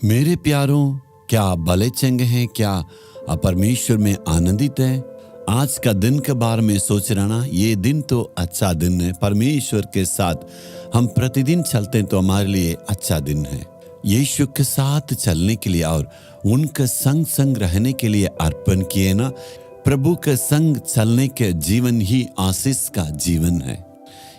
मेरे प्यारों, क्या आप भले चंगे हैं? क्या आप परमेश्वर में आनंदित हैं? आज का दिन के बारे में सोच रहा ना, ये दिन तो अच्छा दिन है। परमेश्वर के साथ हम प्रतिदिन चलते हैं तो हमारे लिए अच्छा दिन है। यीशु के साथ चलने के लिए और उनके संग संग रहने के लिए अर्पण किए ना। प्रभु के संग चलने के जीवन ही आशीष का जीवन है।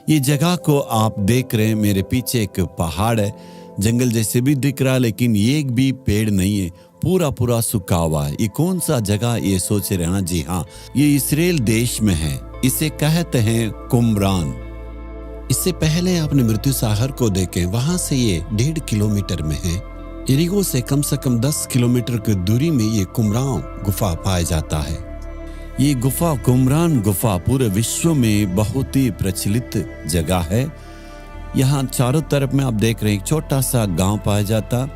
ये जगह को आप देख रहे हैं, मेरे पीछे एक पहाड़ है, जंगल जैसे भी दिख रहा है, लेकिन एक भी पेड़ नहीं है, पूरा सूखा हुआ है। ये कौन सा जगह, ये सोच रहे ना? जी हाँ, ये इस्राएल देश में है। इसे कहते हैं कुमरान। इससे पहले आपने मृत्यु सागर को देखें, वहां से ये 1.5 किलोमीटर में है। यरीहो से कम 10 किलोमीटर की दूरी में ये कुमरान गुफा पाया जाता है। ये गुफा, कुमरान गुफा, पूरे विश्व में बहुत ही प्रचलित जगह है। यहाँ चारों तरफ में आप देख रहे हैं, एक छोटा सा गांव पाया जाता।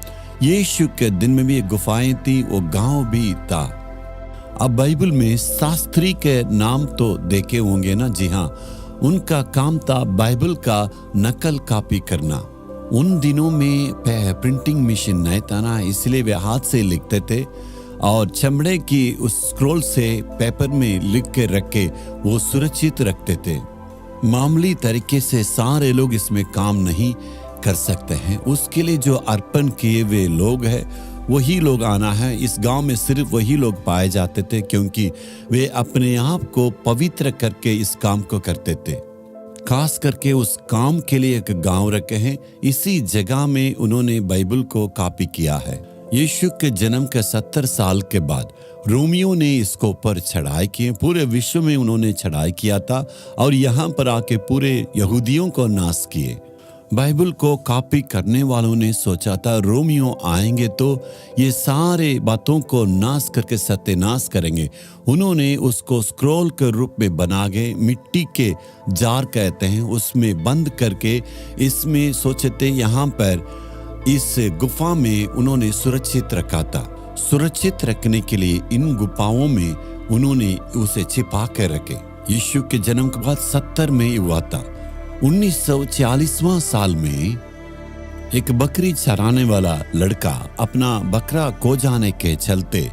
यीशु के दिन में भी एक गुफाएं थी, वो गांव भी था। अब बाइबल में शास्त्री के नाम तो देखे होंगे ना? जी हाँ, उनका काम था बाइबल का नकल कॉपी करना। उन दिनों में प्रिंटिंग मशीन नहीं था ना, इसलिए वे हाथ से लिखते थे और चमड़े की उस स्क्रोल से पेपर में लिख के रख के वो सुरक्षित रखते थे। मामूली तरीके से सारे लोग इसमें काम नहीं कर सकते हैं। उसके लिए जो अर्पण किए हुए लोग हैं, वही लोग आना है। इस गांव में सिर्फ वही लोग पाए जाते थे, क्योंकि वे अपने आप को पवित्र करके इस काम को करते थे। खास करके उस काम के लिए एक गांव रखे हैं। इसी जगह में उन्होंने बाइबल को कॉपी किया है। यीशु के जन्म के 70 साल के बाद रोमियो ने इसको ऊपर चढ़ाई की। पूरे विश्व में उन्होंने चढ़ाई किया था और यहाँ पर आके पूरे यहूदियों को नाश किए। बाइबल को कॉपी करने वालों ने सोचा था रोमियो आएंगे तो ये सारे बातों को नाश करके सत्यानाश करेंगे। उन्होंने उसको स्क्रोल के रूप में बना के, मिट्टी के जार कहते हैं, उसमें बंद करके इसमें सोचे थे यहाँ पर इस गुफा में उन्होंने सुरक्षित रखा था। सुरक्षित रखने के लिए इन गुफाओं में उन्होंने उसे छिपा के रखे। यीशु के जन्म के बाद 70 में हुआ था। 1940वां साल में एक बकरी चराने वाला लड़का अपना बकरा खो जाने के चलते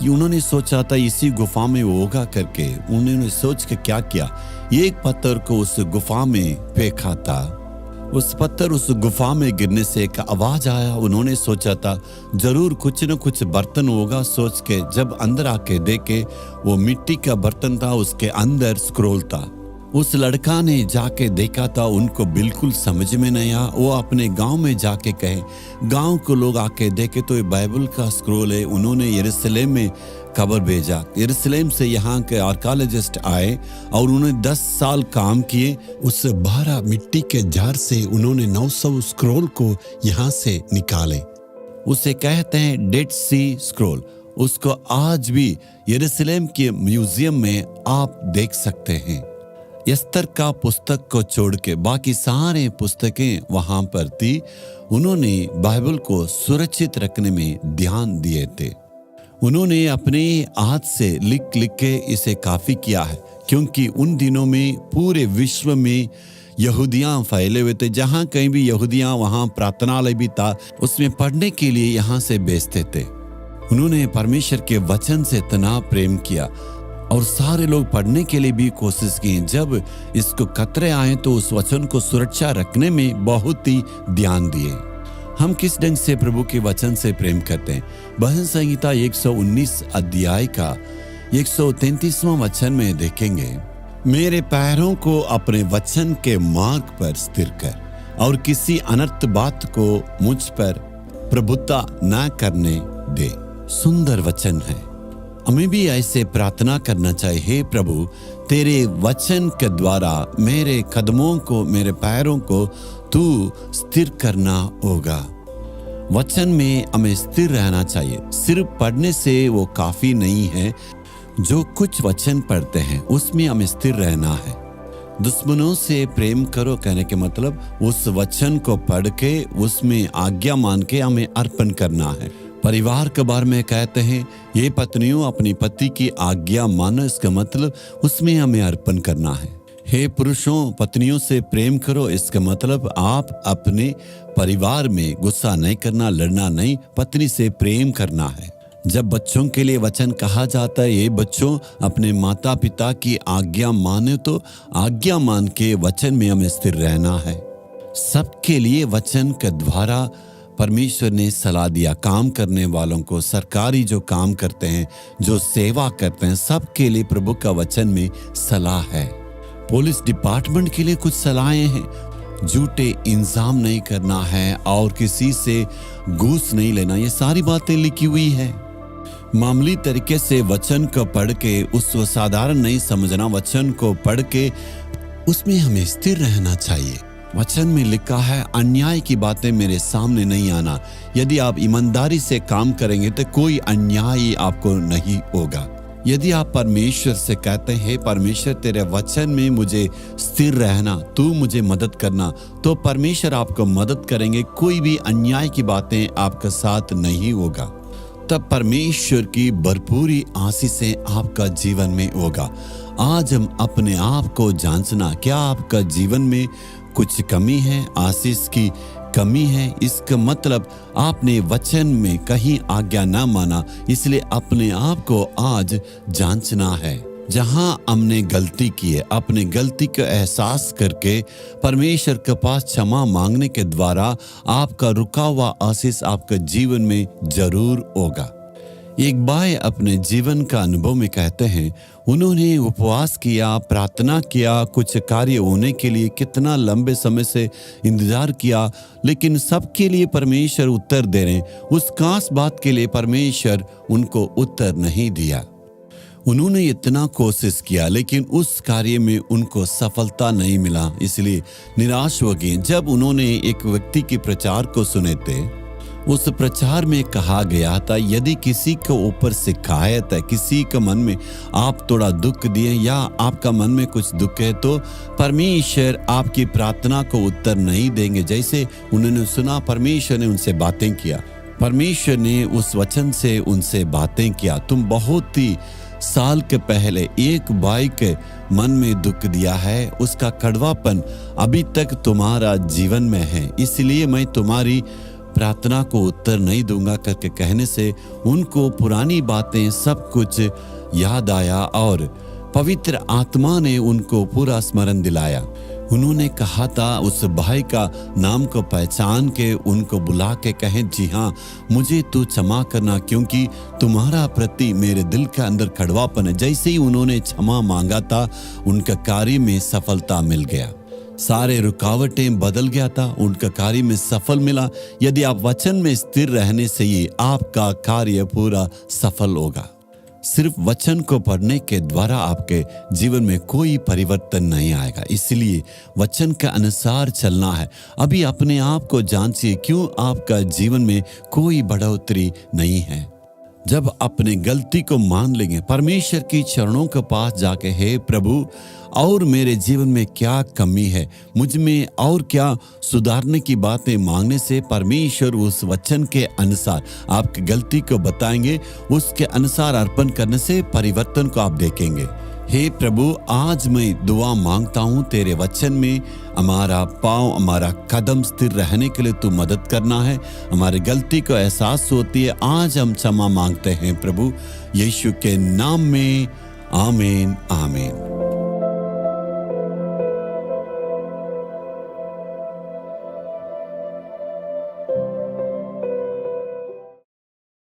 उन्होंने सोचा था इसी गुफा में वो होगा करके। उन्होंने सोच के क्या किया, एक पत्थर को उस गुफा में फेंका था। उस पत्थर उस गुफा में गिरने से एक आवाज आया। उन्होंने सोचा था जरूर कुछ न कुछ बर्तन होगा। सोच के जब अंदर आके देखे, वो मिट्टी का बर्तन था, उसके अंदर स्क्रोल था। उस लड़का ने जाके देखा था, उनको बिल्कुल समझ में नहीं आया। वो अपने गांव में जाके कहे, गांव को लोग आके देखे तो ये बाइबल का स्क्रोल है। उन्होंने यरूशलेम में खबर भेजा। यरूशलेम से यहाँ के आर्कियोलॉजिस्ट आए और उन्होंने 10 साल काम किए। उस 12 मिट्टी के जार से उन्होंने 900 स्क्रोल को यहाँ से निकाले। उसे कहते हैं डेड सी स्क्रोल। उसको आज भी यरूशलेम के म्यूजियम में आप देख सकते हैं। एस्तर का पुस्तक को छोड़ के बाकी सारे पुस्तकें वहां पर थी। उन्होंने बाइबल को सुरक्षित रखने में ध्यान दिए थे। उन्होंने अपने हाथ से लिख के इसे काफी किया है, क्योंकि उन दिनों में पूरे विश्व में यहूदियां फैले हुए थे। जहां कहीं भी यहूदियां, वहां प्रार्थनालय भी था, उसमें पढ़ने के लिए यहां से भेजते थे। उन्होंने परमेश्वर के वचन से इतना प्रेम किया और सारे लोग पढ़ने के लिए भी कोशिश की। जब इसको खतरे आए तो उस वचन को सुरक्षा रखने में बहुत ही ध्यान दिए। हम किस ढंग से प्रभु के वचन से प्रेम करते हैं। भजन संहिता 119 अध्याय का 133वां वचन में देखेंगे, मेरे पैरों को अपने वचन के मार्ग पर स्थिर कर और किसी अनर्थ बात को मुझ पर प्रभुता न करने दे। सुंदर वचन है। हमें भी ऐसे प्रार्थना करना चाहिए, हे प्रभु तेरे वचन के द्वारा मेरे कदमों को, मेरे पैरों को तू स्थिर करना होगा। वचन में हमें स्थिर रहना चाहिए। सिर्फ पढ़ने से वो काफी नहीं है। जो कुछ वचन पढ़ते हैं उसमें हमें स्थिर रहना है। दुश्मनों से प्रेम करो कहने के मतलब उस वचन को पढ़ के उसमें आज्ञा मान के हमें अर्पण करना है। परिवार के बारे में कहते हैं, ये पत्नियों अपनी पति की आज्ञा मानो, इसका मतलब उसमें हमें अर्पण करना है। हे पुरुषों, पत्नियों से प्रेम करो, इसका मतलब आप अपने परिवार में गुस्सा नहीं करना, लड़ना नहीं, पत्नी से प्रेम करना है। जब बच्चों के लिए वचन कहा जाता है, ये बच्चों अपने माता पिता की आज्ञा माने, तो आज्ञा मान के वचन में हमें स्थिर रहना है। सबके लिए वचन के द्वारा परमेश्वर ने सलाह दिया। काम करने वालों को, सरकारी जो काम करते हैं, जो सेवा करते हैं, सबके लिए प्रभु का वचन में सलाह है। पुलिस डिपार्टमेंट के लिए कुछ सलाहें हैं। झूठे इल्जाम नहीं करना है और किसी से घूस नहीं लेना, ये सारी बातें लिखी हुई है। मामूली तरीके से वचन को पढ़ के उसको साधारण नहीं समझना, वचन को पढ़ के उसमें हमें स्थिर रहना चाहिए। वचन में लिखा है, अन्याय की बातें मेरे सामने नहीं आना। यदि आप ईमानदारी से काम करेंगे तो कोई अन्याय आपको नहीं होगा। यदि आप परमेश्वर से कहते हैं, परमेश्वर तेरे वचन में मुझे स्थिर रहना, तू मुझे मदद करना, तो परमेश्वर आपको मदद करेंगे। कोई भी अन्याय की बातें आपके साथ नहीं होगा। तब परमेश्वर की भरपूरी आशीषें आपका जीवन में होगा। आज हम अपने आप को जांचना, क्या आपका जीवन में कुछ कमी है, आशीष की कमी है? इसका मतलब आपने वचन में कहीं आज्ञा ना माना, इसलिए अपने आप को आज जांचना है। जहां हमने गलती की है, अपने गलती का एहसास करके परमेश्वर के पास क्षमा मांगने के द्वारा आपका रुका हुआ आशीष आपके जीवन में जरूर होगा। एक भाई अपने जीवन का अनुभव में कहते हैं, उन्होंने उपवास किया, प्रार्थना किया, कुछ कार्य होने के लिए कितना लंबे समय से इंतजार किया, लेकिन सबके लिए परमेश्वर उत्तर दे रहे हैं। उस खास बात के लिए परमेश्वर उनको उत्तर नहीं दिया। उन्होंने इतना कोशिश किया लेकिन उस कार्य में उनको सफलता नहीं मिला, इसलिए निराश हो गए। जब उन्होंने एक व्यक्ति के प्रचार को सुने थे, उस प्रचार में कहा गया था, यदि किसी के ऊपर शिकायत है, किसी के मन में आप थोड़ा दुख दिए या आपका मन में कुछ दुख है, तो परमेश्वर आपकी प्रार्थना को उत्तर नहीं देंगे। जैसे उन्होंने सुना, परमेश्वर ने उनसे बातें किया, परमेश्वर ने उस वचन से उनसे बातें किया। तुम बहुत ही साल के पहले एक भाई के मन में दुख दिया है, उसका कड़वापन अभी तक तुम्हारा जीवन में है, इसलिए मैं तुम्हारी प्रार्थना को उत्तर नहीं दूंगा करके कहने से उनको पुरानी बातें सब कुछ याद आया और पवित्र आत्मा ने उनको पूरा स्मरण दिलाया। उन्होंने कहा था, उस भाई का नाम को पहचान के उनको बुला के कहें, जी हाँ, मुझे तू क्षमा करना, क्योंकि तुम्हारा प्रति मेरे दिल के अंदर कड़वापन है। जैसे ही उन्होंने क्षमा मांगा था, उनका कार्य में सफलता मिल गया, सारे रुकावटें बदल गया था, उनका कार्य में सफल मिला। यदि आप वचन में स्थिर रहने से ही आपका कार्य पूरा सफल होगा। सिर्फ वचन को पढ़ने के द्वारा आपके जीवन में कोई परिवर्तन नहीं आएगा, इसलिए वचन के अनुसार चलना है। अभी अपने आप को जांचिए, क्यों आपका जीवन में कोई बढ़ोतरी नहीं है। जब अपने गलती को मान लेंगे, परमेश्वर की चरणों के पास जाके, हे प्रभु, और मेरे जीवन में क्या कमी है, मुझ में और क्या सुधारने की बातें मांगने से परमेश्वर उस वचन के अनुसार आपकी गलती को बताएंगे। उसके अनुसार अर्पण करने से परिवर्तन को आप देखेंगे। हे प्रभु, आज मैं दुआ मांगता हूँ, तेरे वचन में हमारा पाँव, हमारा कदम स्थिर रहने के लिए तू मदद करना है। हमारी गलती को एहसास होती है, आज हम क्षमा मांगते हैं प्रभु, यीशु के नाम में, आमीन आमीन।